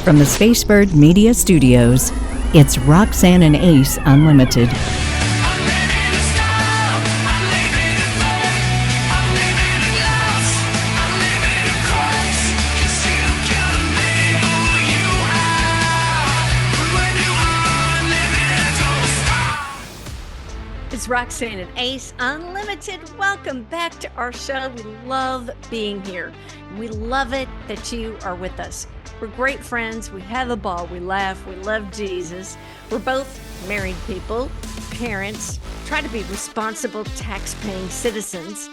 From the Spacebird Media Studios, it's Roxanne and Ace Unlimited. It's Roxanne and Ace Unlimited. Welcome back to our show. We love being here. We love it that you are with us. We're great friends. We have a ball. We laugh. We love Jesus. We're both married people, parents, try to be responsible, tax-paying citizens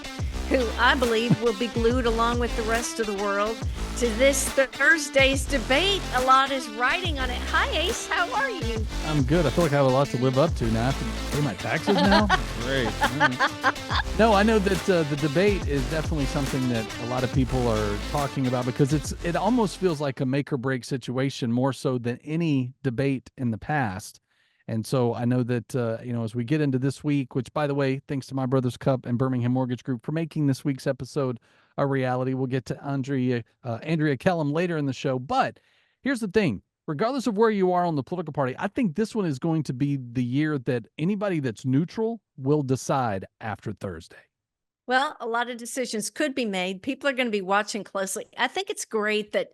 who I believe will be glued along with the rest of the world to this Thursday's debate. A lot is writing on it. Hi, Ace. How are you? I'm good. I feel like I have a lot to live up to now. I have to pay my taxes now. Great. Right. No, I know that the debate is definitely something that a lot of people are talking about because it almost feels like a make or break situation more so than any debate in the past. And so I know that, as we get into this week, which, by the way, thanks to My Brother's Cup and Birmingham Mortgage Group for making this week's episode a reality. We'll get to Andrea Kellum later in the show. But here's the thing. Regardless of where you are on the political party, I think this one is going to be the year that anybody that's neutral will decide after Thursday. Well, a lot of decisions could be made. People are going to be watching closely. I think it's great that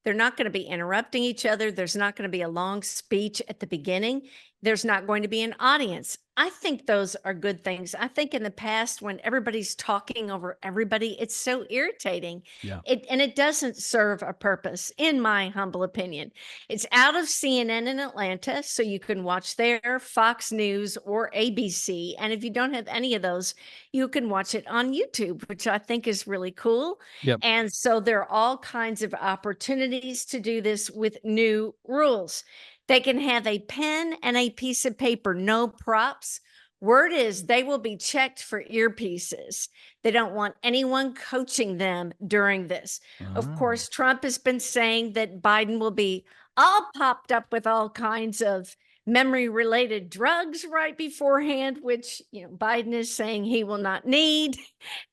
they're not going to be interrupting each other. There's not going to be a long speech at the beginning. There's not going to be an audience. I think those are good things. I think in the past, when everybody's talking over everybody, it's so irritating. Yeah. It doesn't serve a purpose, in my humble opinion. It's out of CNN in Atlanta, so you can watch there, Fox News or ABC. And if you don't have any of those, you can watch it on YouTube, which I think is really cool. Yep. And so there are all kinds of opportunities to do this with new rules. They can have a pen and a piece of paper, no props. Word is they will be checked for earpieces. They don't want anyone coaching them during this. Of course, Trump has been saying that Biden will be all popped up with all kinds of memory-related drugs right beforehand, which, Biden is saying he will not need.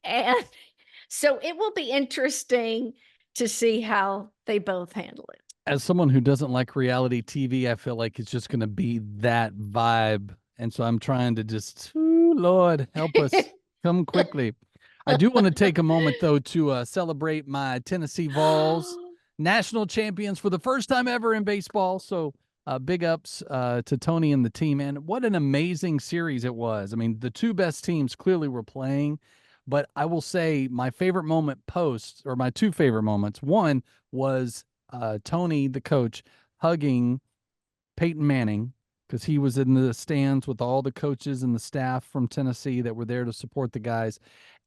And so it will be interesting to see how they both handle it. As someone who doesn't like reality TV, I feel like it's just going to be that vibe. And so I'm trying to just, Lord, help us come quickly. I do want to take a moment, though, to celebrate my Tennessee Vols, national champions for the first time ever in baseball. So big ups to Tony and the team. And what an amazing series it was. I mean, the two best teams clearly were playing. But I will say my favorite moment my two favorite moments. One was Tony, the coach, hugging Peyton Manning because he was in the stands with all the coaches and the staff from Tennessee that were there to support the guys.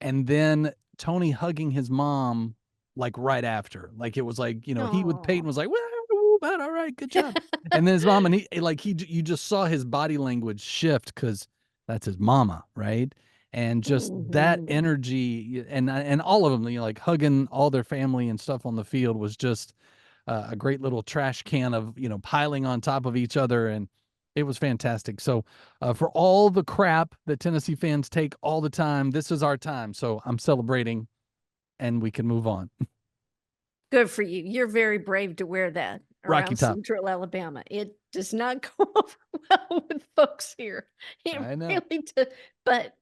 And then Tony hugging his mom like right after. Like it was like, he with Peyton was like, well, all right, good job. And then his mom and you just saw his body language shift because that's his mama, right? And just that energy and all of them, like hugging all their family and stuff on the field was just a great little trash can of, piling on top of each other. And it was fantastic. So for all the crap that Tennessee fans take all the time, this is our time. So I'm celebrating and we can move on. Good for you. You're very brave to wear that around Rocky Top. Central Alabama. It does not go over well with folks here. I know. Really but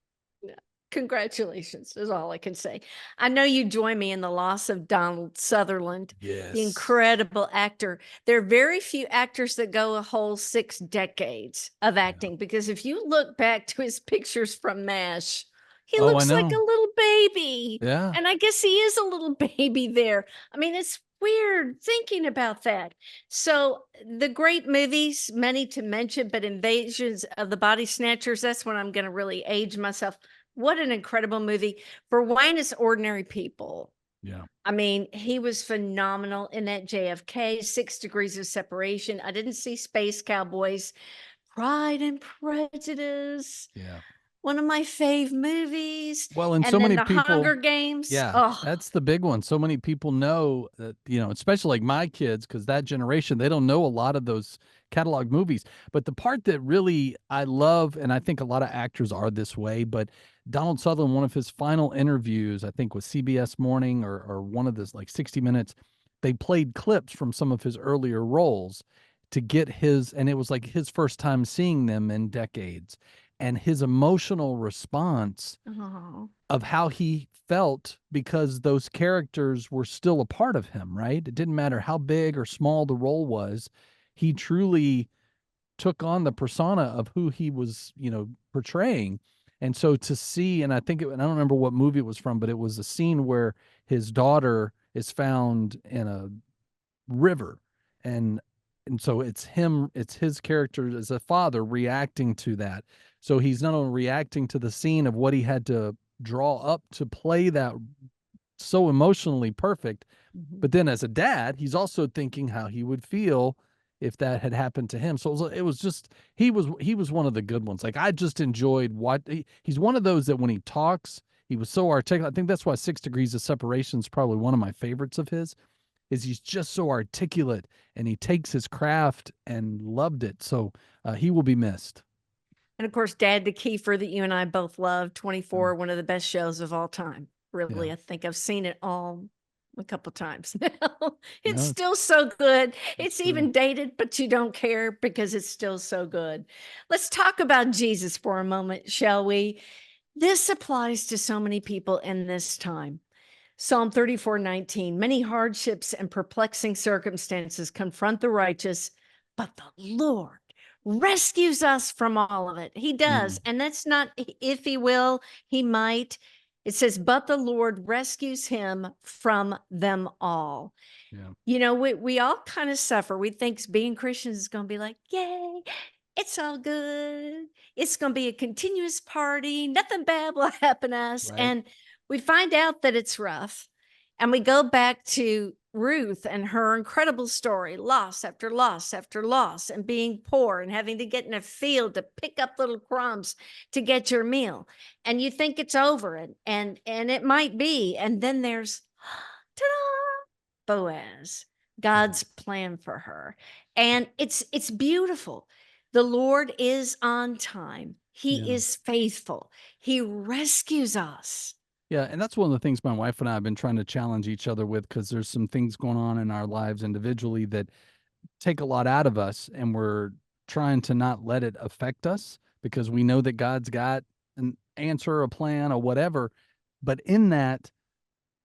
congratulations is all I can say. I know you join me in the loss of Donald Sutherland, the incredible actor. There are very few actors that go a whole 6 decades of acting because if you look back to his pictures from MASH, he looks like a little baby. Yeah. And I guess he is a little baby there. I mean, it's weird thinking about that. So the great movies, many to mention, but Invasions of the Body Snatchers, that's when I'm going to really age myself. What an incredible movie. For Wayne is Ordinary People. Yeah. I mean, he was phenomenal in that JFK, 6 Degrees of Separation. I didn't see Space Cowboys. Pride and Prejudice. Yeah. One of my fave movies. Well, and so then many the people, Hunger Games. Yeah, Oh. That's the big one. So many people know that, especially like my kids, because that generation, they don't know a lot of those catalog movies. But the part that really I love, and I think a lot of actors are this way, but Donald Sutherland, one of his final interviews, I think was CBS Morning or one of this like 60 Minutes, they played clips from some of his earlier roles to get his, and it was like his first time seeing them in decades. And his emotional response Oh. of how he felt because those characters were still a part of him, right? It didn't matter how big or small the role was. He truly took on the persona of who he was, portraying. And so to see, and I think and I don't remember what movie it was from, but it was a scene where his daughter is found in a river, and so it's his character as a father reacting to that. So he's not only reacting to the scene of what he had to draw up to play that so emotionally perfect, Mhm. but then as a dad, he's also thinking how he would feel if that had happened to him. So it was just he was one of the good ones. Like I just enjoyed he's one of those that when he talks, he was so articulate. I think that's why 6 Degrees of Separation is probably one of my favorites of his, is he's just so articulate and he takes his craft and loved it. So he will be missed. And of course, Dad to Kiefer, that you and I both love, 24, one of the best shows of all time. Really, Yeah. I think I've seen it all a couple times now. It's No, still so good. it's It's true. even dated, but you don't care because it's still so good. Let's talk about Jesus for a moment, shall we? This applies to so many people in this time. Psalm 34:19, many hardships and perplexing circumstances confront the righteous, but the Lord rescues us from all of it. He does. And that's not if he will, he might. It says, but the Lord rescues him from them all. Yeah. We all kind of suffer. We think being Christians is going to be like, yay, it's all good. It's going to be a continuous party. Nothing bad will happen to us. Right. And we find out that it's rough. And we go back to Ruth and her incredible story, loss after loss after loss, and being poor and having to get in a field to pick up little crumbs to get your meal. And you think it's over, and it might be. And then there's ta-da, Boaz, God's plan for her. And it's beautiful. The Lord is on time. He Yeah. is faithful. He rescues us. Yeah, and that's one of the things my wife and I have been trying to challenge each other with, because there's some things going on in our lives individually that take a lot out of us, and we're trying to not let it affect us because we know that God's got an answer, a plan, or whatever. But in that,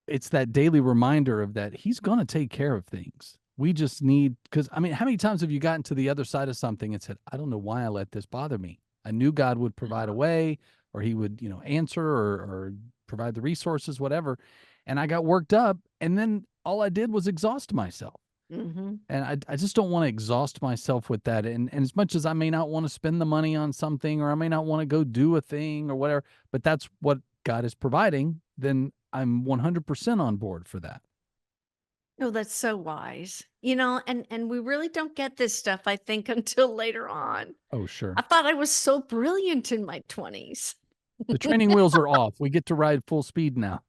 it's that daily reminder of that he's going to take care of things. We just need, because I mean, how many times have you gotten to the other side of something and said, I don't know why I let this bother me. I knew God would provide a way, or he would, answer or provide the resources, whatever. And I got worked up, and then all I did was exhaust myself. Mm-hmm. And I just don't want to exhaust myself with that. And as much as I may not want to spend the money on something, or I may not want to go do a thing or whatever, but that's what God is providing, then I'm 100% on board for that. Oh, that's so wise. And we really don't get this stuff, I think, until later on. Oh, sure. I thought I was so brilliant in my 20s. The training wheels are off. We get to ride full speed now.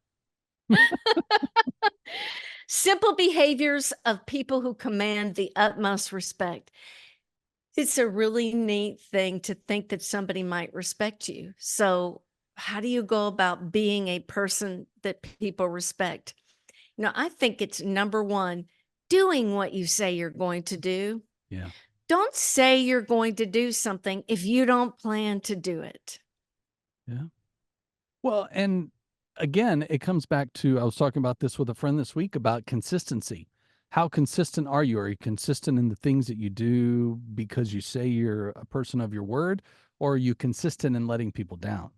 Simple behaviors of people who command the utmost respect. It's a really neat thing to think that somebody might respect you. So, how do you go about being a person that people respect? I think it's number one, doing what you say you're going to do. Yeah. Don't say you're going to do something if you don't plan to do it. Yeah. Well, and again, it comes back to, I was talking about this with a friend this week about consistency. How consistent are you? Are you consistent in the things that you do because you say you're a person of your word, or are you consistent in letting people down?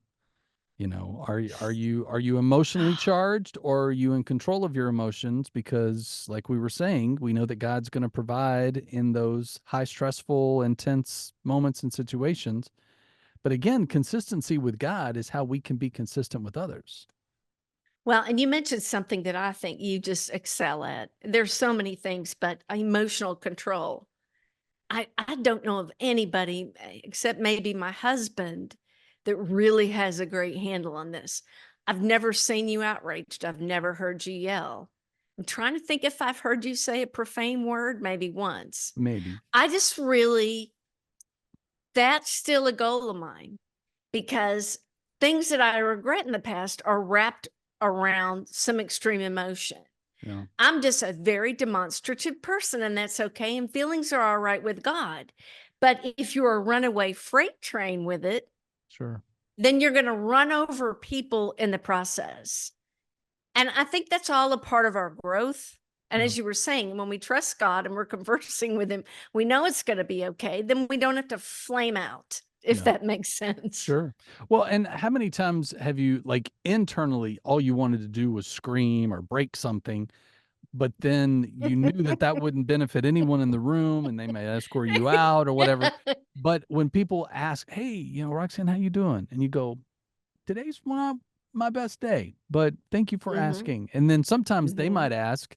Are you emotionally charged, or are you in control of your emotions? Because like we were saying, we know that God's going to provide in those high stressful, intense moments and situations. But again, consistency with God is how we can be consistent with others. Well, and you mentioned something that I think you just excel at. There's so many things, but emotional control. I don't know of anybody except maybe my husband that really has a great handle on this. I've never seen you outraged. I've never heard you yell. I'm trying to think if I've heard you say a profane word, maybe once. Maybe. I just really, that's still a goal of mine, because things that I regret in the past are wrapped around some extreme emotion. Yeah. I'm just a very demonstrative person, and that's okay. And feelings are all right with God. But if you're a runaway freight train with it, Sure. then you're going to run over people in the process. And I think that's all a part of our growth. And Yeah. as you were saying, when we trust God and we're conversing with him, we know it's going to be okay. Then we don't have to flame out, if Yeah. that makes sense. Sure. Well, and how many times have you, like, internally, all you wanted to do was scream or break something, but then you knew that that wouldn't benefit anyone in the room and they may escort you out or whatever. But when people ask, "Hey, Roxanne, how you doing?" And you go, "Today's my best day, but thank you for Mhm. asking." And then sometimes they Mhm. might ask,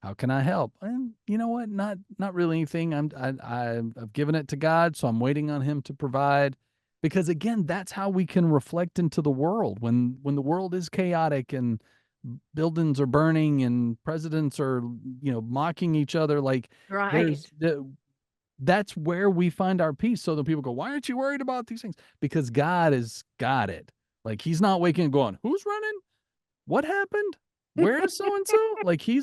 "How can I help?" And you know what? Not really anything. I've given it to God, so I'm waiting on Him to provide. Because again, that's how we can reflect into the world when the world is chaotic and buildings are burning and presidents are mocking each other. Like, Right. there's that's where we find our peace. So the people go, "Why aren't you worried about these things?" Because God has got it. Like, He's not waking and going, "Who's running? What happened? Where is so and so?" Like, He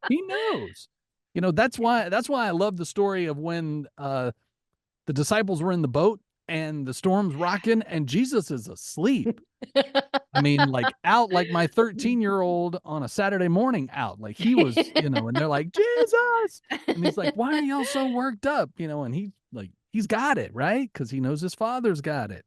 knows. That's why I love the story of when the disciples were in the boat and the storm's rocking and Jesus is asleep. I mean, like, out like my 13-year-old on a Saturday morning out. Like, he was, and they're like, "Jesus." And he's like, "Why are y'all so worked up?" And he's got it, right? Because he knows his father's got it.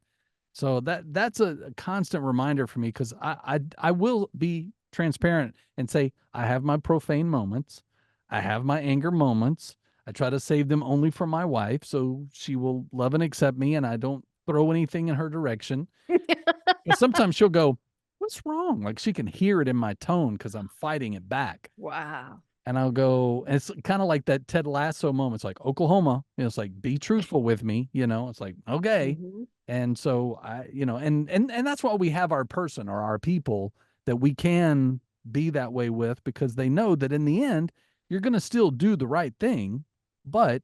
So that's a constant reminder for me, because I will be transparent and say I have my profane moments. I have my anger moments. I try to save them only for my wife so she will love and accept me and I don't throw anything in her direction. But sometimes she'll go, "What's wrong?" Like, she can hear it in my tone because I'm fighting it back. Wow. And I'll go, and it's kind of like that Ted Lasso moment. It's like Oklahoma. It's like, "Be truthful with me." It's like, okay. Mhm. And so and that's why we have our person or our people that we can be that way with, because they know that in the end, you're going to still do the right thing, but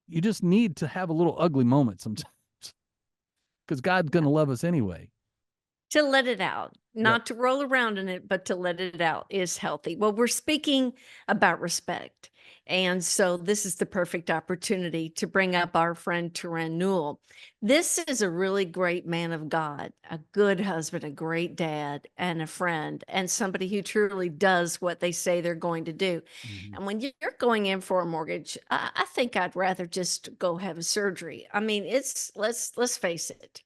you just need to have a little ugly moment sometimes because God's going to love us anyway. To let it out, Yep. not to roll around in it, but to let it out is healthy. Well, we're speaking about respect. And so this is the perfect opportunity to bring up our friend Turan Newell. This is a really great man of God, a good husband, a great dad, and a friend, and somebody who truly does what they say they're going to do. Mhm. And when you're going in for a mortgage, I think I'd rather just go have a surgery. I mean, let's face it,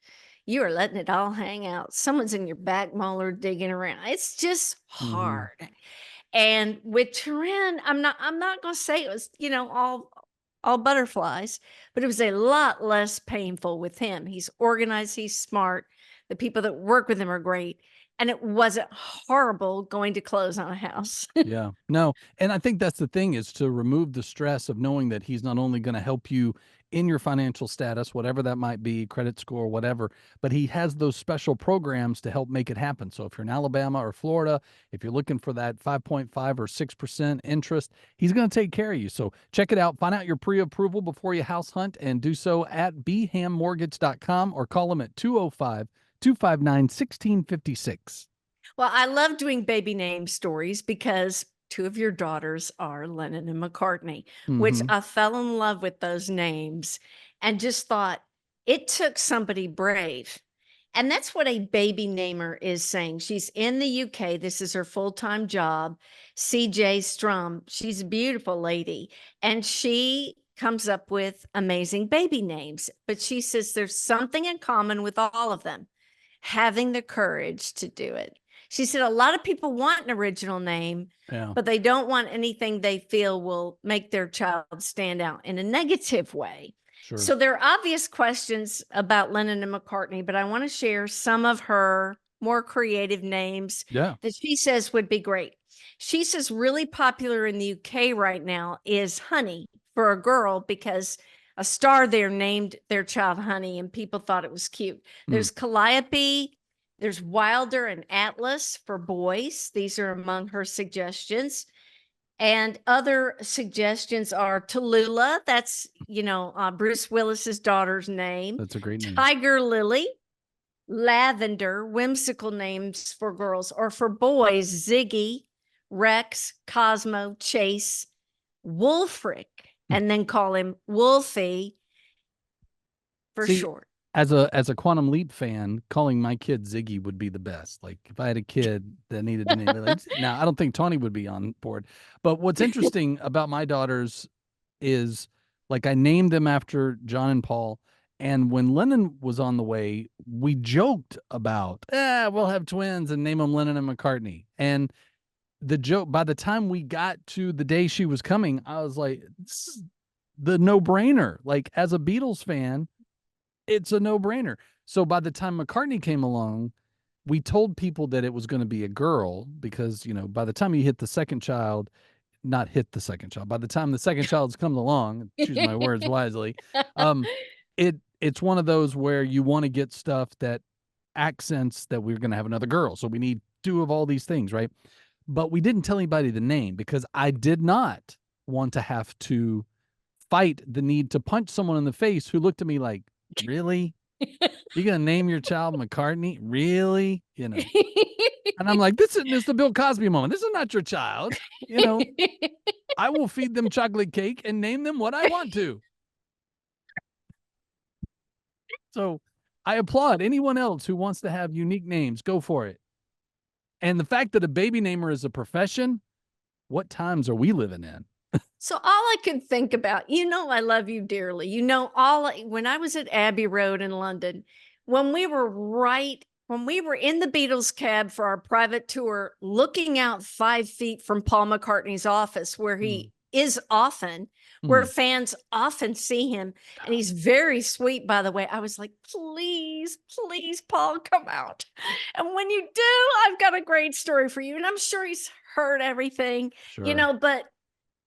you are letting it all hang out. Someone's in your back molar digging around. It's just Mhm. hard. And with Turin, I'm not gonna say it was, all butterflies, but it was a lot less painful with him. He's organized, he's smart. The people that work with him are great. And it wasn't horrible going to close on a house. Yeah. No, and I think that's the thing, is to remove the stress of knowing that he's not only going to help you in your financial status, whatever that might be, credit score, whatever, but he has those special programs to help make it happen. So if you're in Alabama or Florida, if you're looking for that 5.5 or 6% interest, he's going to take care of you. So check it out. Find out your pre-approval before you house hunt, and do so at bhammortgage.com or call him at 205-259-1656. Well, I love doing baby name stories because two of your daughters are Lennon and McCartney, which Mhm. I fell in love with those names and just thought it took somebody brave. And that's what a baby namer is saying. She's in the UK. This is her full-time job. CJ Strum. She's a beautiful lady. And she comes up with amazing baby names. But she says there's something in common with all of them: having the courage to do it. She said a lot of people want an original name, Yeah, but they don't want anything they feel will make their child stand out in a negative way. sure. So there are obvious questions about Lennon and McCartney, but I want to share some of her more creative names Yeah. that she says would be great. She says really popular in the UK right now is Honey for a girl, because a star there named their child Honey and people thought it was cute. Mm. There's Calliope, there's Wilder and Atlas for boys. These are among her suggestions. And other suggestions are Tallulah. That's, Bruce Willis's daughter's name. That's a great name. Tiger Lily, Lavender, whimsical names for girls, or for boys, Ziggy, Rex, Cosmo, Chase, Wolfric, and then call him Wolfie for See, short. as a Quantum Leap fan, calling my kid Ziggy would be the best. Like if I had a kid that needed a name, like, now I don't think Tawny would be on board. But what's interesting about my daughters is like I named them after John and Paul. And when Lennon was on the way, we joked about, we'll have twins and name them Lennon and McCartney. And the joke, by the time we got to the day she was coming, I was like, this is the no-brainer. Like as a Beatles fan, it's a no-brainer. So by the time McCartney came along, we told people that it was going to be a girl because, by the time you hit the second child, not hit the second child, by the time the second child's comes along, choose my words wisely, it's one of those where you want to get stuff that accents that we're going to have another girl. So we need two of all these things, right? But we didn't tell anybody the name because I did not want to have to fight the need to punch someone in the face who looked at me like, really? You're going to name your child McCartney? Really? And I'm like, this is the Bill Cosby moment. This is not your child. I will feed them chocolate cake and name them what I want to. So I applaud anyone else who wants to have unique names. Go for it. And the fact that a baby namer is a profession, what times are we living in? So all I could think about, I love you dearly. When I was at Abbey Road in London, when we were in the Beatles cab for our private tour, looking out 5 feet from Paul McCartney's office, where he is often, where fans often see him. And he's very sweet, by the way. I was like, please, please, Paul, come out. And when you do, I've got a great story for you. And I'm sure he's heard everything, but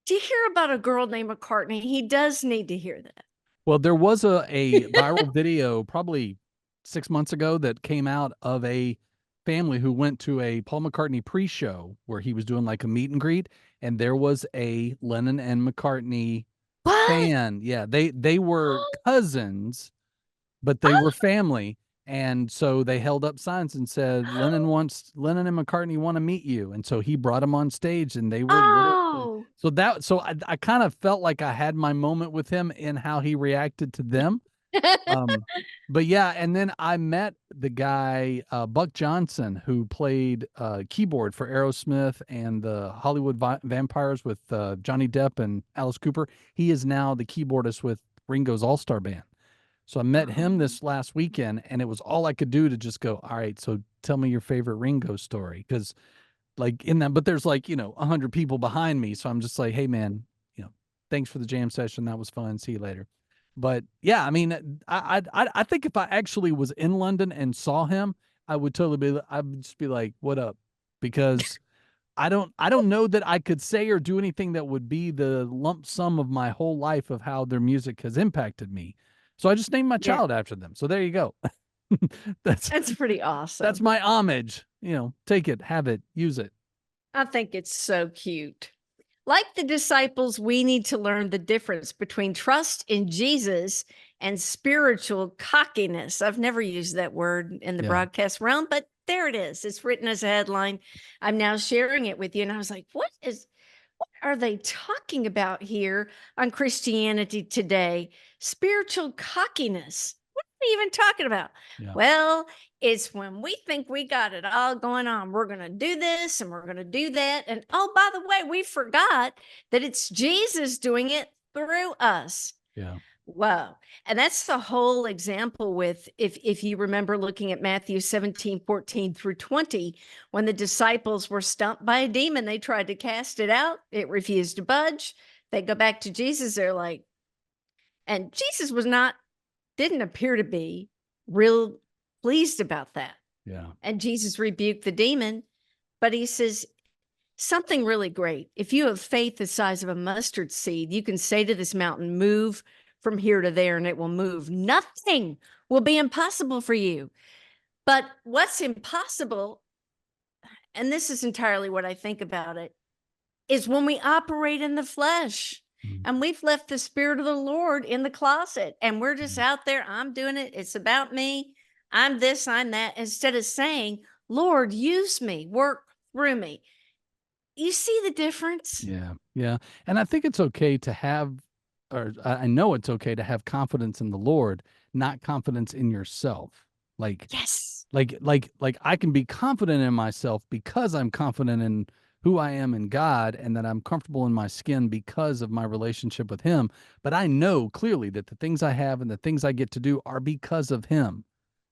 to hear about a girl named McCartney, he does need to hear that. Well, there was a viral video probably 6 months ago that came out of a family who went to a Paul McCartney pre-show where he was doing like a meet and greet, and there was a Lennon and McCartney fan. Yeah, they were cousins, but they were family. And so they held up signs and said, Lennon and McCartney want to meet you. And so he brought them on stage and they were so I kind of felt like I had my moment with him in how he reacted to them. But yeah, and then I met the guy, Buck Johnson, who played keyboard for Aerosmith and the Hollywood Vampires with Johnny Depp and Alice Cooper. He is now the keyboardist with Ringo's All-Star Band. So I met him this last weekend, and it was all I could do to just go, all right, so tell me your favorite Ringo story. Because but there's 100 people behind me. So I'm just like, hey man, thanks for the jam session. That was fun. See you later. But yeah, I mean, I think if I actually was in London and saw him, I would just be like, what up? Because I don't know that I could say or do anything that would be the lump sum of my whole life of how their music has impacted me. So I just named my child after them. So there you go. That's pretty awesome. That's my homage. Take it, have it, use it. I think it's so cute. Like the disciples, we need to learn the difference between trust in Jesus and spiritual cockiness. I've never used that word in the broadcast realm, but there it is. It's written as a headline. I'm now sharing it with you. And I was like, what are they talking about here on Christianity Today? Spiritual cockiness. What are they even talking about? Yeah. Well, it's when we think we got it all going on. We're going to do this and we're going to do that. And oh, by the way, we forgot that it's Jesus doing it through us. Yeah. Wow. And that's the whole example with, if you remember looking at Matthew 17:14-20, when the disciples were stumped by a demon, they tried to cast it out. It refused to budge. They go back to Jesus. They're like, and Jesus didn't appear to be real pleased about that. Yeah. And Jesus rebuked the demon, but he says something really great. If you have faith the size of a mustard seed, you can say to this mountain, move from here to there, and it will move. Nothing will be impossible for you. But what's impossible, and this is entirely what I think about it, is when we operate in the flesh. And we've left the Spirit of the Lord in the closet, and we're just out there. I'm doing it. It's about me. I'm this, I'm that. Instead of saying, Lord, use me, work through me. You see the difference? Yeah. Yeah. And I think it's okay to have, or I know it's okay to have confidence in the Lord, not confidence in yourself. Like, Yes. like I can be confident in myself because I'm confident in who I am in God and that I'm comfortable in my skin because of my relationship with him. But I know clearly that the things I have and the things I get to do are because of him,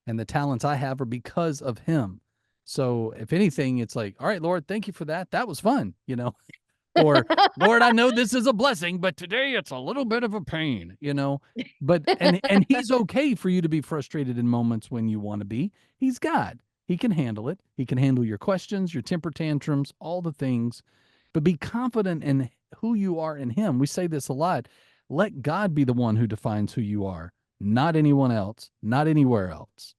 and the talents I have are because of him. So if anything, it's like, all right, Lord, thank you for that. That was fun, or Lord, I know this is a blessing, but today it's a little bit of a pain. But and he's okay for you to be frustrated in moments when you want to be. He's God. He can handle it. He can handle your questions, your temper tantrums, all the things. But be confident in who you are in him. We say this a lot. Let God be the one who defines who you are, not anyone else, not anywhere else.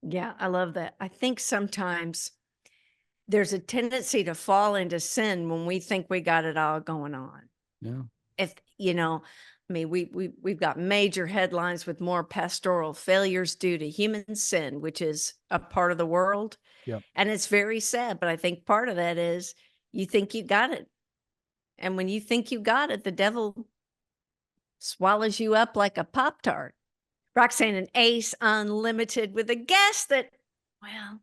Yeah, I love that. I think sometimes there's a tendency to fall into sin when we think we got it all going on. Yeah. If I mean, we've got major headlines with more pastoral failures due to human sin, which is a part of the world. Yep. And it's very sad, but I think part of that is you think you got it. And when you think you got it, the devil swallows you up like a Pop-Tart. Roxanne and Ace Unlimited with a guest that, well,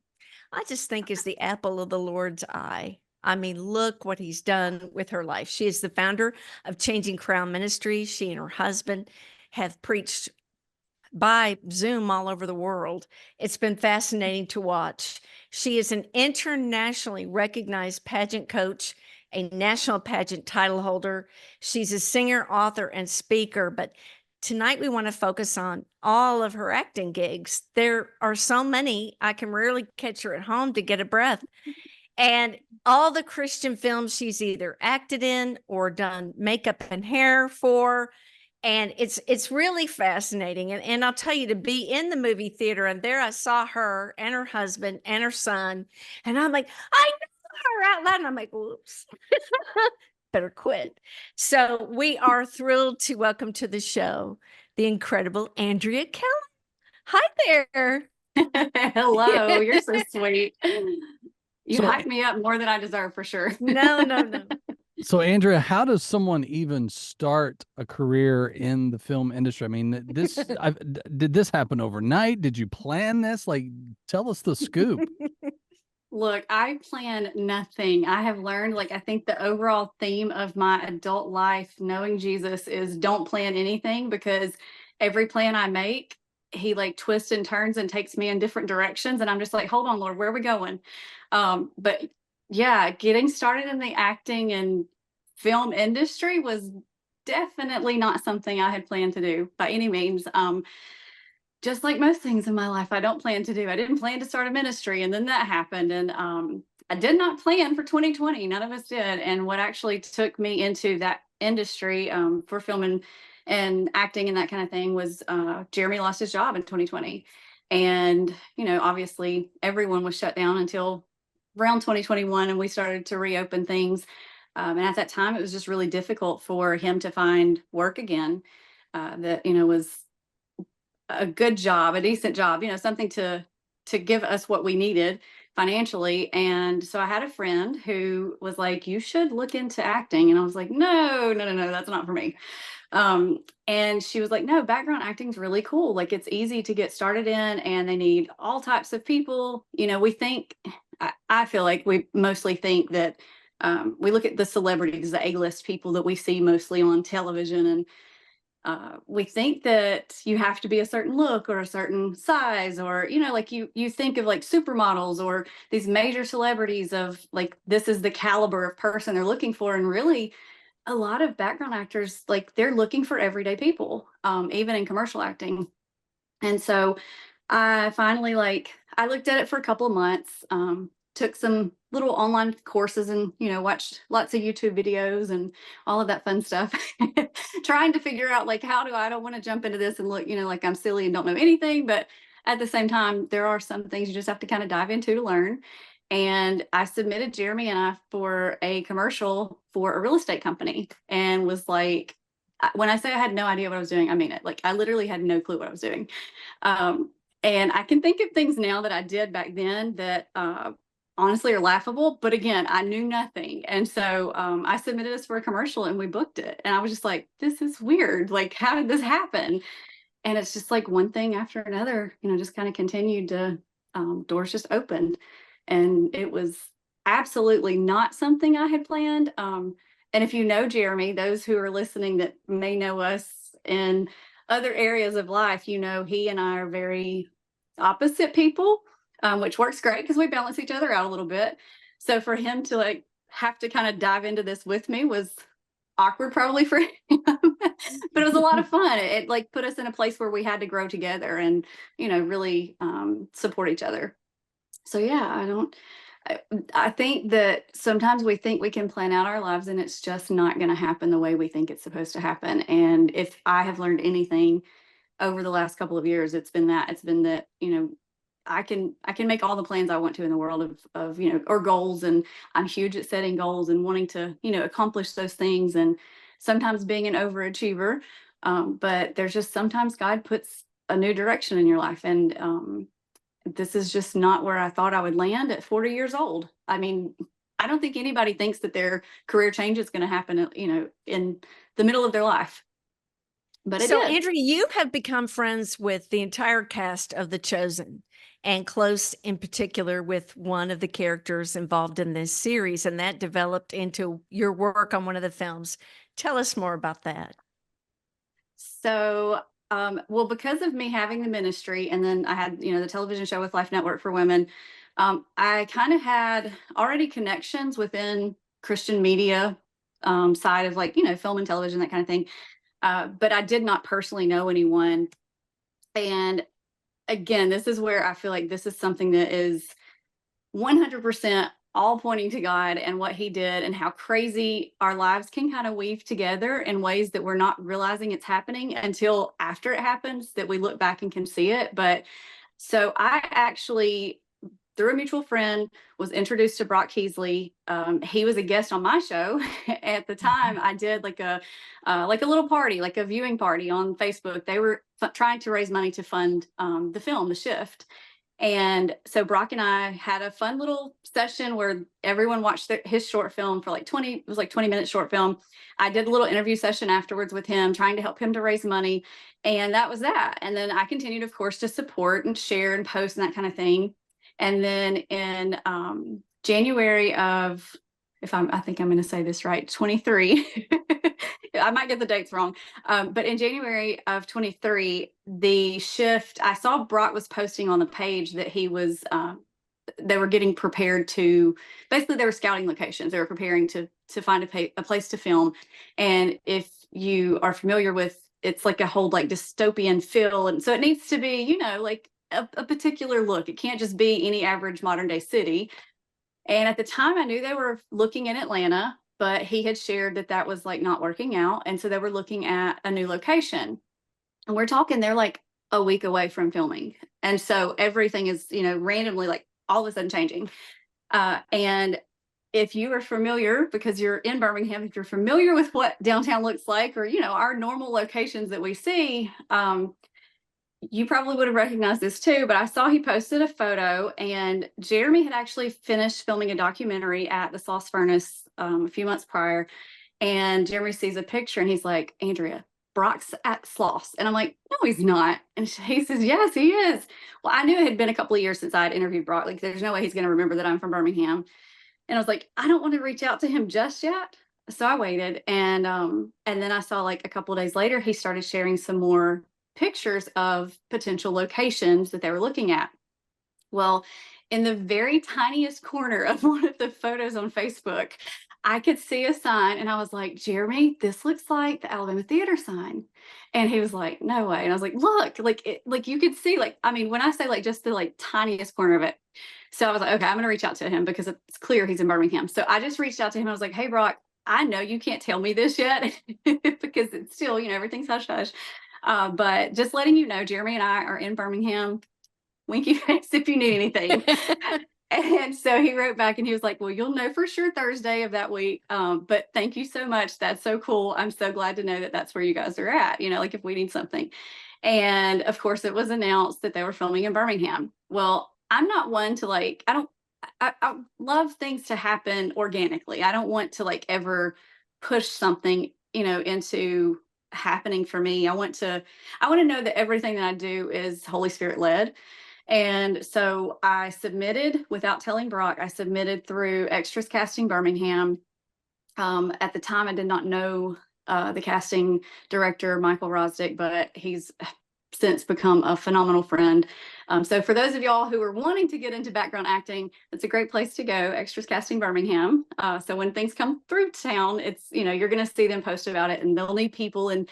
I just think is the apple of the Lord's eye. I mean, look what he's done with her life. She is the founder of Changing Crown Ministries. She and her husband have preached by Zoom all over the world. It's been fascinating to watch. She is an internationally recognized pageant coach, a national pageant title holder. She's a singer, author, and speaker, but tonight we want to focus on all of her acting gigs. There are so many, I can rarely catch her at home to get a breath. And all the Christian films she's either acted in or done makeup and hair for. And it's really fascinating. And I'll tell you, to be in the movie theater, and there I saw her and her husband and her son. And I'm like, I know her out loud. And I'm like, whoops. Better quit. So we are thrilled to welcome to the show the incredible Andrea Kellum. Hi there. Hello, you're so sweet. You So- hyped me up more than I deserve for sure. No. So, Andrea, how does someone even start a career in the film industry? I mean, did this happen overnight? Did you plan this? Like, tell us the scoop. Look, I plan nothing. I have learned, like, I think the overall theme of my adult life, knowing Jesus, is don't plan anything, because every plan I make, he like twists and turns and takes me in different directions. And I'm just like, hold on, Lord, where are we going? But yeah, getting started in the acting and film industry was definitely not something I had planned to do by any means. Just like most things in my life, I don't plan to do. I didn't plan to start a ministry, and then that happened. And I did not plan for 2020. None of us did. And what actually took me into that industry for film and acting and that kind of thing was Jeremy lost his job in 2020. And, obviously everyone was shut down until around 2021, and we started to reopen things. And at that time, it was just really difficult for him to find work again that, was a good job, a decent job, something to give us what we needed financially. And so I had a friend who was like, you should look into acting. And I was like, no, that's not for me. And she was like, no, background acting is really cool. Like, it's easy to get started in, and they need all types of people. We think, I feel like we mostly think that we look at the celebrities, the A-list people that we see mostly on television, and we think that you have to be a certain look or a certain size, or like you think of like supermodels or these major celebrities of like, this is the caliber of person they're looking for. And really, a lot of background actors, like, they're looking for everyday people, even in commercial acting. And so I finally, I looked at it for a couple of months, took some little online courses, and, watched lots of YouTube videos and all of that fun stuff, trying to figure out, like, I don't want to jump into this and look, like I'm silly and don't know anything. But at the same time, there are some things you just have to kind of dive into to learn. And I submitted Jeremy and I for a commercial for a real estate company, and was like, when I say I had no idea what I was doing, I mean it. Like, I literally had no clue what I was doing. And I can think of things now that I did back then that honestly are laughable. But again, I knew nothing. And so I submitted us for a commercial and we booked it. And I was just like, this is weird. Like, how did this happen? And it's just like one thing after another, just kind of continued to, doors just opened. And it was absolutely not something I had planned. And if you know Jeremy, those who are listening that may know us in other areas of life, he and I are very opposite people, which works great because we balance each other out a little bit. So for him to like have to kind of dive into this with me was awkward probably for him, but it was a lot of fun. It like put us in a place where we had to grow together and, really support each other. So yeah, I think that sometimes we think we can plan out our lives and it's just not going to happen the way we think it's supposed to happen. And if I have learned anything over the last couple of years, it's been that, I can make all the plans I want to in the world of or goals. And I'm huge at setting goals and wanting to, accomplish those things. And sometimes being an overachiever. But there's just sometimes God puts a new direction in your life. And this is just not where I thought I would land at 40 years old. I mean, I don't think anybody thinks that their career change is going to happen, in the middle of their life. But so, Andrea, you have become friends with the entire cast of The Chosen, and close in particular with one of the characters involved in this series, and that developed into your work on one of the films. Tell us more about that. So, well, because of me having the ministry, and then I had, the television show with Life Network for Women, I kind of had already connections within Christian media side of like, film and television, that kind of thing. But I did not personally know anyone. And again, this is where I feel like this is something that is 100% all pointing to God and what he did and how crazy our lives can kind of weave together in ways that we're not realizing it's happening until after it happens, that we look back and can see it. But so I actually, through a mutual friend, was introduced to Brock Keasley. He was a guest on my show. At the time, I did like a little party, like a viewing party on Facebook. They were trying to raise money to fund the film, The Shift. And so Brock and I had a fun little session where everyone watched his short film for like 20-minute short film. I did a little interview session afterwards with him, trying to help him to raise money. And that was that. And then I continued, of course, to support and share and post and that kind of thing. And then in January of, I think I'm going to say this right, 23, I might get the dates wrong. But in January of 23, The Shift, I saw Brock was posting on the page that he was, they were getting prepared to, basically they were scouting locations. They were preparing to find a place to film. And if you are familiar with, it's like a whole like dystopian feel. And so it needs to be, like a particular look. It can't just be any average modern day city. And at the time I knew they were looking in Atlanta, but he had shared that was like not working out. And so they were looking at a new location. And we're talking, they're like a week away from filming. And so everything is, randomly like all of a sudden changing. And if you are familiar, because you're in Birmingham, if you're familiar with what downtown looks like, or, our normal locations that we see, you probably would have recognized this too, but I saw he posted a photo, and Jeremy had actually finished filming a documentary at the Sauce Furnace a few months prior. And Jeremy sees a picture and he's like, Andrea, Brock's at Sloss. And I'm like, no, he's not. And he says, yes, he is. Well, I knew it had been a couple of years since I had interviewed Brock. Like, there's no way he's going to remember that I'm from Birmingham. And I was like, I don't want to reach out to him just yet. So I waited. And then I saw like a couple of days later, he started sharing some more pictures of potential locations that they were looking at. Well, in the very tiniest corner of one of the photos on Facebook, I could see a sign, and I was like, Jeremy, this looks like the Alabama Theater sign. And he was like, no way. And I was like, look, like you could see, like, I mean, when I say like just the like tiniest corner of it. So I was like, okay, I'm going to reach out to him because it's clear he's in Birmingham. So I just reached out to him. I was like, hey, Brock, I know you can't tell me this yet because it's still, everything's hush hush. But just letting you know, Jeremy and I are in Birmingham. Winky face if you need anything. And so he wrote back and he was like, well, you'll know for sure Thursday of that week. But thank you so much. That's so cool. I'm so glad to know that that's where you guys are at, like if we need something. And of course, it was announced that they were filming in Birmingham. Well, I'm not one to like, I don't I love things to happen organically. I don't want to like ever push something, into happening for me. I want to know that everything that I do is Holy Spirit led. And so I submitted without telling Brock. I submitted through Extras Casting Birmingham. At the time, I did not know the casting director, Michael Rosdick, but he's since become a phenomenal friend. So for those of y'all who are wanting to get into background acting, it's a great place to go, Extras Casting Birmingham. So when things come through town, it's, you're going to see them post about it, and they'll need people and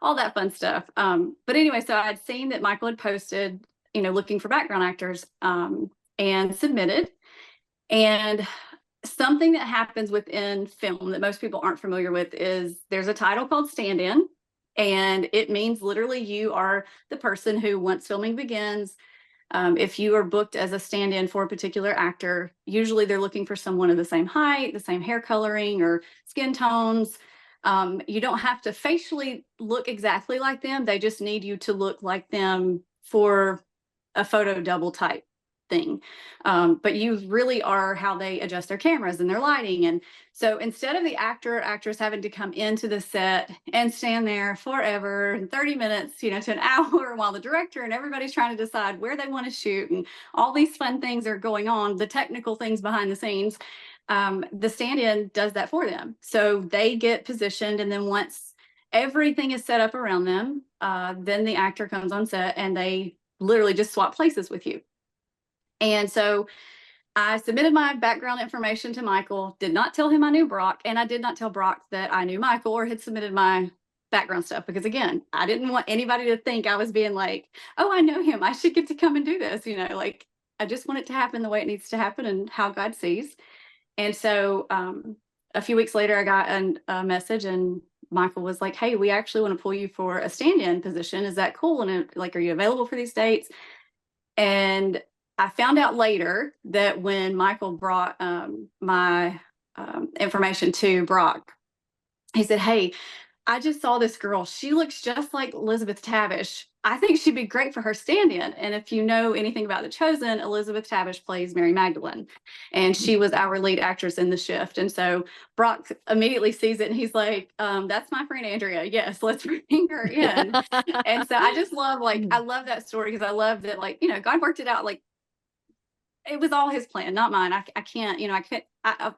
all that fun stuff. But anyway, so I'd seen that Michael had posted, looking for background actors, and submitted. And something that happens within film that most people aren't familiar with is there's a title called stand-in, and it means literally you are the person who, once filming begins, if you are booked as a stand-in for a particular actor, usually they're looking for someone of the same height, the same hair coloring or skin tones. You don't have to facially look exactly like them. They just need you to look like them for a photo double type thing. But you really are how they adjust their cameras and their lighting. And so instead of the actor or actress having to come into the set and stand there forever, 30 minutes, to an hour, while the director and everybody's trying to decide where they want to shoot and all these fun things are going on, the technical things behind the scenes, the stand-in does that for them. So they get positioned, and then once everything is set up around them, then the actor comes on set and they literally just swap places with you. And so I submitted my background information to Michael, did not tell him I knew Brock, and I did not tell Brock that I knew Michael or had submitted my background stuff, because again, I didn't want anybody to think I was being like, oh, I know him, I should get to come and do this, like I just want it to happen the way it needs to happen and how God sees. And so a few weeks later, I got a message, and Michael was like, hey, we actually want to pull you for a stand-in position. Is that cool? And like, are you available for these dates? And I found out later that when Michael brought my information to Brock, he said, hey, I just saw this girl. She looks just like Elizabeth Tavish. I think she'd be great for her stand-in. And if you know anything about The Chosen, Elizabeth Tavish plays Mary Magdalene, and she was our lead actress in The Shift. And so Brock immediately sees it, and he's like, that's my friend Andrea. Yes, let's bring her in. And so I just love, I love that story, because I love that, God worked it out. It was all his plan, not mine. I can't,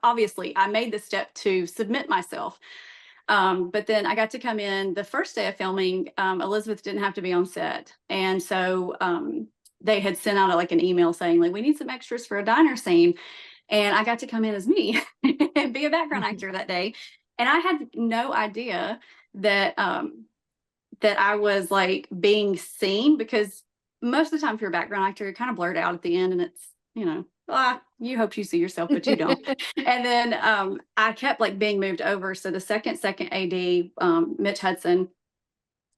obviously I made the step to submit myself. But then I got to come in the first day of filming. Elizabeth didn't have to be on set. And so they had sent out an email saying, we need some extras for a diner scene. And I got to come in as me and be a background actor that day. And I had no idea that that I was being seen, because most of the time, if you're a background actor, you're kind of blurred out at the end, and it's, you hope you see yourself, but you don't. And then I kept being moved over. So the second AD, Mitch Hudson,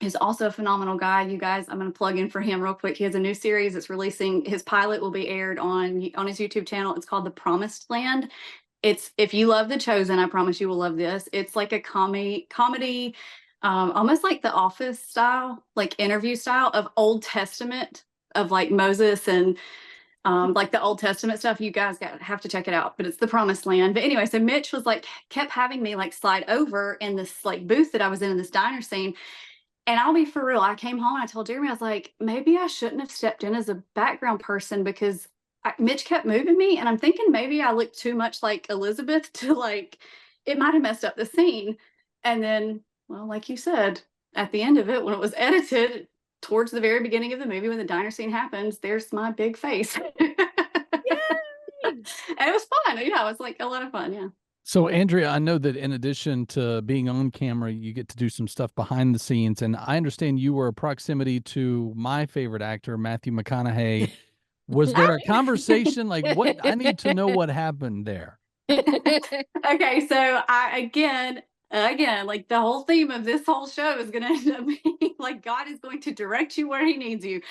is also a phenomenal guy. You guys, I'm going to plug in for him real quick. He has a new series that's releasing. His pilot will be aired on his YouTube channel. It's called The Promised Land. If you love The Chosen, I promise you will love this. It's like a comedy, almost like The Office style, interview style of Old Testament, of Moses and the Old Testament stuff. You guys have to check it out, but it's The Promised Land. But anyway, so Mitch was kept having me slide over in this booth that I was in this diner scene. And I'll be for real, I came home and I told Jeremy, I was like, maybe I shouldn't have stepped in as a background person, because Mitch kept moving me. And I'm thinking maybe I looked too much like Elizabeth to it might have messed up the scene. And then, well, like you said, at the end of it, when it was edited, towards the very beginning of the movie, when the diner scene happens, there's my big face. Yay! And it was fun. Yeah, it was a lot of fun. Yeah. So Andrea, I know that in addition to being on camera, you get to do some stuff behind the scenes. And I understand you were a proximity to my favorite actor, Matthew McConaughey. Was there a conversation? What? I need to know what happened there. Okay. So again, the whole theme of this whole show is going to end up being God is going to direct you where he needs you.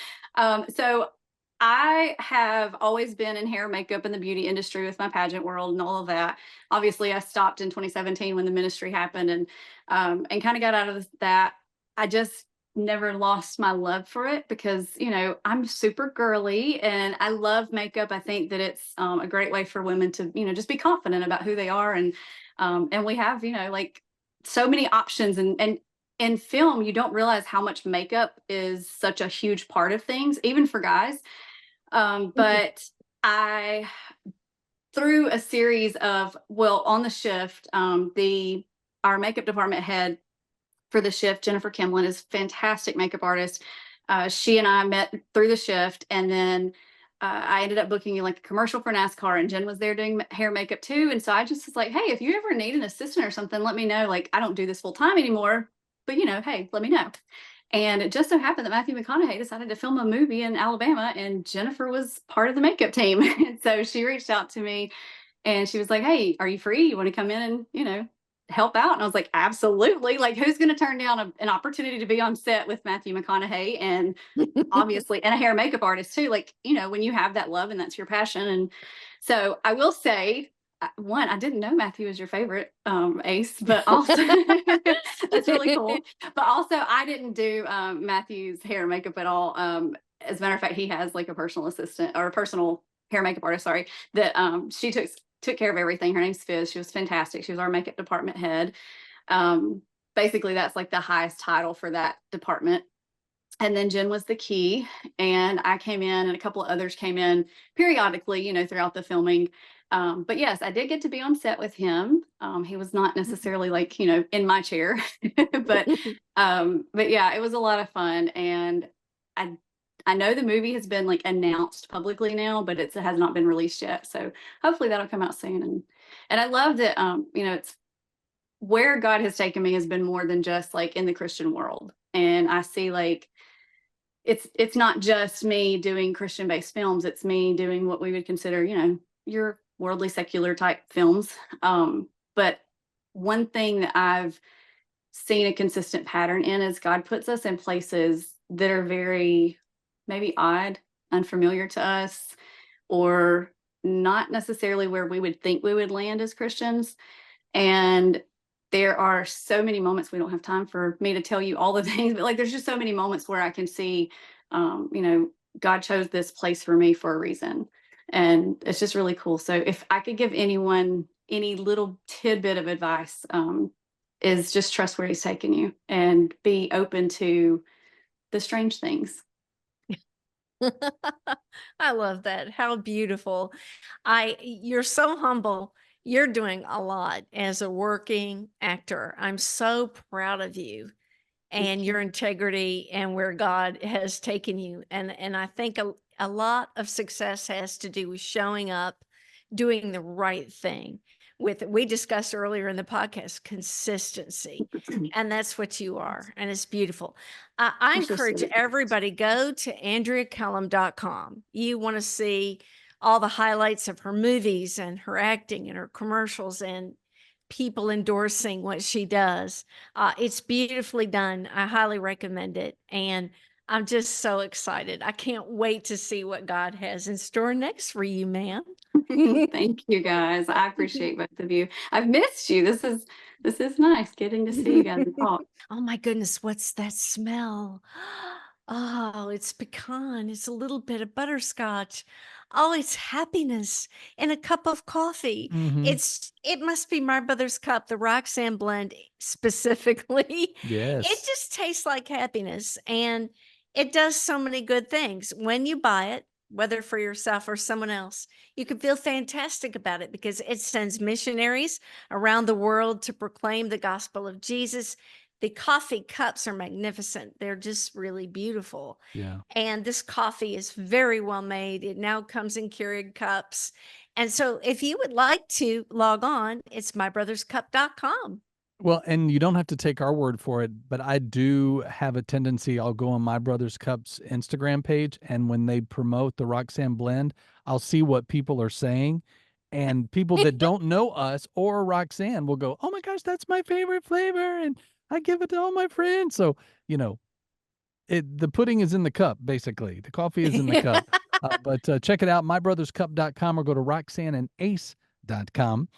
So I have always been in hair and makeup in the beauty industry with my pageant world and all of that. Obviously, I stopped in 2017 when the ministry happened, and kind of got out of that. I just never lost my love for it because, I'm super girly and I love makeup. I think that it's a great way for women to, just be confident about who they are. And we have, like so many options and in film, you don't realize how much makeup is such a huge part of things, even for guys. But I, through a series of, on the shift, our makeup department head for the shift, Jennifer Kimlin, is a fantastic makeup artist. She and I met through the shift, and then I ended up booking like a commercial for NASCAR, and Jen was there doing hair makeup too. And so I just was like, hey, if you ever need an assistant or something, let me know. Like, I don't do this full time anymore, but hey, let me know. And it just so happened that Matthew McConaughey decided to film a movie in Alabama, and Jennifer was part of the makeup team. And so she reached out to me and she was like, hey, are you free? You want to come in and, help out? And I was like, absolutely. Like, who's going to turn down an opportunity to be on set with Matthew McConaughey, and obviously, and a hair and makeup artist too? Like, when you have that love and that's your passion. And so I will say, one, I didn't know Matthew was your favorite, Ace, but also that's really cool. But also, I didn't do Matthew's hair and makeup at all. As a matter of fact, he has like a personal assistant or a personal hair and makeup artist, sorry, that she took care of everything. Her name's Fizz. She was fantastic. She was our makeup department head. Basically, that's like the highest title for that department. And then Jen was the key, and I came in, and a couple of others came in periodically, throughout the filming. But yes, I did get to be on set with him. He was not necessarily like, in my chair, but yeah, it was a lot of fun. And I know the movie has been like announced publicly now, but it has not been released yet. So hopefully that'll come out soon. And I love that, it's where God has taken me has been more than just like in the Christian world. And I see like, it's not just me doing Christian-based films. It's me doing what we would consider, your worldly secular type films. But one thing that I've seen a consistent pattern in is God puts us in places that are very maybe odd, unfamiliar to us, or not necessarily where we would think we would land as Christians. And there are so many moments, we don't have time for me to tell you all the things, but like there's just so many moments where I can see, God chose this place for me for a reason. And it's just really cool. So if I could give anyone any little tidbit of advice, is just trust where he's taking you and be open to the strange things. I love that. How beautiful. You're so humble. You're doing a lot as a working actor. I'm so proud of you and your integrity and where God has taken you. And I think a lot of success has to do with showing up, doing the right thing. We discussed earlier in the podcast, consistency. And that's what you are. And it's beautiful. I encourage everybody, go to AndreaKellum.com. You want to see all the highlights of her movies and her acting and her commercials and people endorsing what she does. It's beautifully done. I highly recommend it. And I'm just so excited. I can't wait to see what God has in store next for you, ma'am. Thank you, guys. I appreciate both of you. I've missed you. This is nice getting to see you guys and talk. Oh my goodness, what's that smell? Oh, it's pecan. It's a little bit of butterscotch. Oh, it's happiness in a cup of coffee. Mhm. It must be My Brother's Cup, the Roxanne blend specifically. Yes. It just tastes like happiness, and it does so many good things. When you buy it, whether for yourself or someone else, you can feel fantastic about it because it sends missionaries around the world to proclaim the gospel of Jesus. The coffee cups are magnificent. They're just really beautiful. Yeah. And this coffee is very well made. It now comes in Keurig cups. And so if you would like to log on, it's mybrotherscup.com. Well, and you don't have to take our word for it, but I do have a tendency. I'll go on My Brother's Cup's Instagram page, and when they promote the Roxanne blend, I'll see what people are saying. And people that don't know us or Roxanne will go, "Oh my gosh, that's my favorite flavor," and I give it to all my friends. So, the pudding is in the cup, basically. The coffee is in the cup. But check it out, mybrotherscup.com, or go to roxanneandace.com.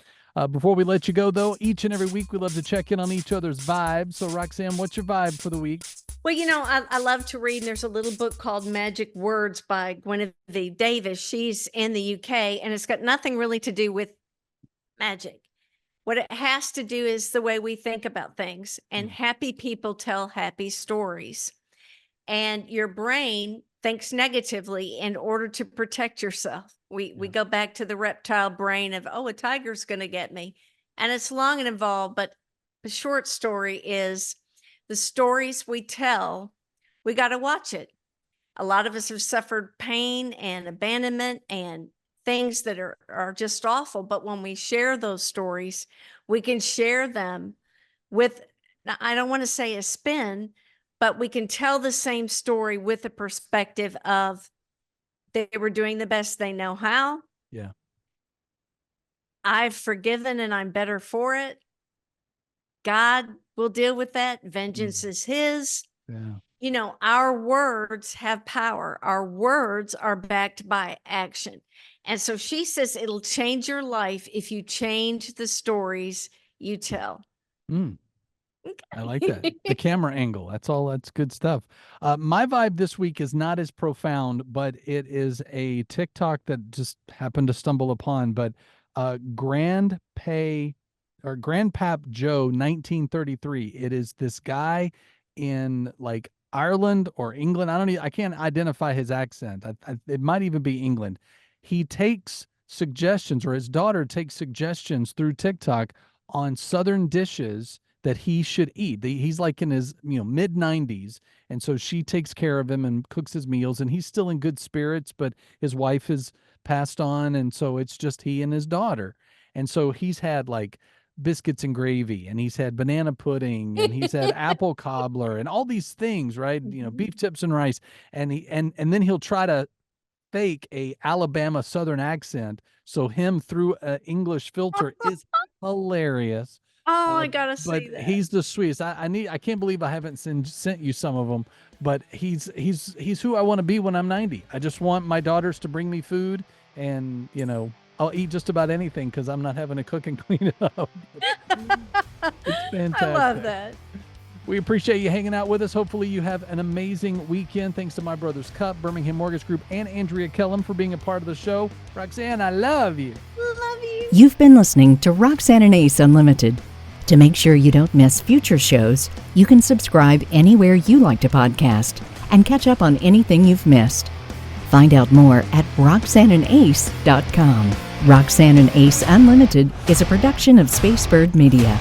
Before we let you go, though, each and every week we love to check in on each other's vibes. So, Roxanne, what's your vibe for the week? Well, I love to read. And there's a little book called Magic Words by Guinevere Davis. She's in the UK, and it's got nothing really to do with magic. What it has to do is the way we think about things. And happy people tell happy stories. And your brain thinks negatively in order to protect yourself. We go back to the reptile brain of, a tiger's going to get me. And it's long and involved, but the short story is the stories we tell, we got to watch it. A lot of us have suffered pain and abandonment and things that are just awful. But when we share those stories, we can share them with, I don't want to say a spin, but we can tell the same story with the perspective of they were doing the best they know how. Yeah. I've forgiven and I'm better for it. God will deal with that. Vengeance is his. Yeah. Our words have power. Our words are backed by action. And so she says it'll change your life if you change the stories you tell. I like that. The camera angle. That's good stuff. My vibe this week is not as profound, but it is a TikTok that just happened to stumble upon. But Grandpap Joe 1933. It is this guy in like Ireland or England. I can't identify his accent. It might even be England. He takes suggestions, or his daughter takes suggestions through TikTok on Southern dishes that he should eat. He's like in his mid 90s, and so she takes care of him and cooks his meals, and he's still in good spirits, but his wife has passed on, and so it's just he and his daughter. And so he's had like biscuits and gravy, and he's had banana pudding, and he's had apple cobbler, and all these things, right? Beef tips and rice, and then he'll try to fake a Alabama Southern accent, so him through an English filter is hilarious. I gotta see but that. He's the sweetest. I can't believe I haven't sent you some of them, but he's who I want to be when I'm 90. I just want my daughters to bring me food, and I'll eat just about anything because I'm not having to cook and clean it up. It's fantastic. I love that. We appreciate you hanging out with us. Hopefully you have an amazing weekend. Thanks to My Brother's Cup, Birmingham Mortgage Group, and Andrea Kellum for being a part of the show. Roxanne, I love you. Love you. You've been listening to Roxanne and Ace Unlimited. To make sure you don't miss future shows, you can subscribe anywhere you like to podcast and catch up on anything you've missed. Find out more at RoxanneandAce.com. Roxanne and Ace Unlimited is a production of Spacebird Media.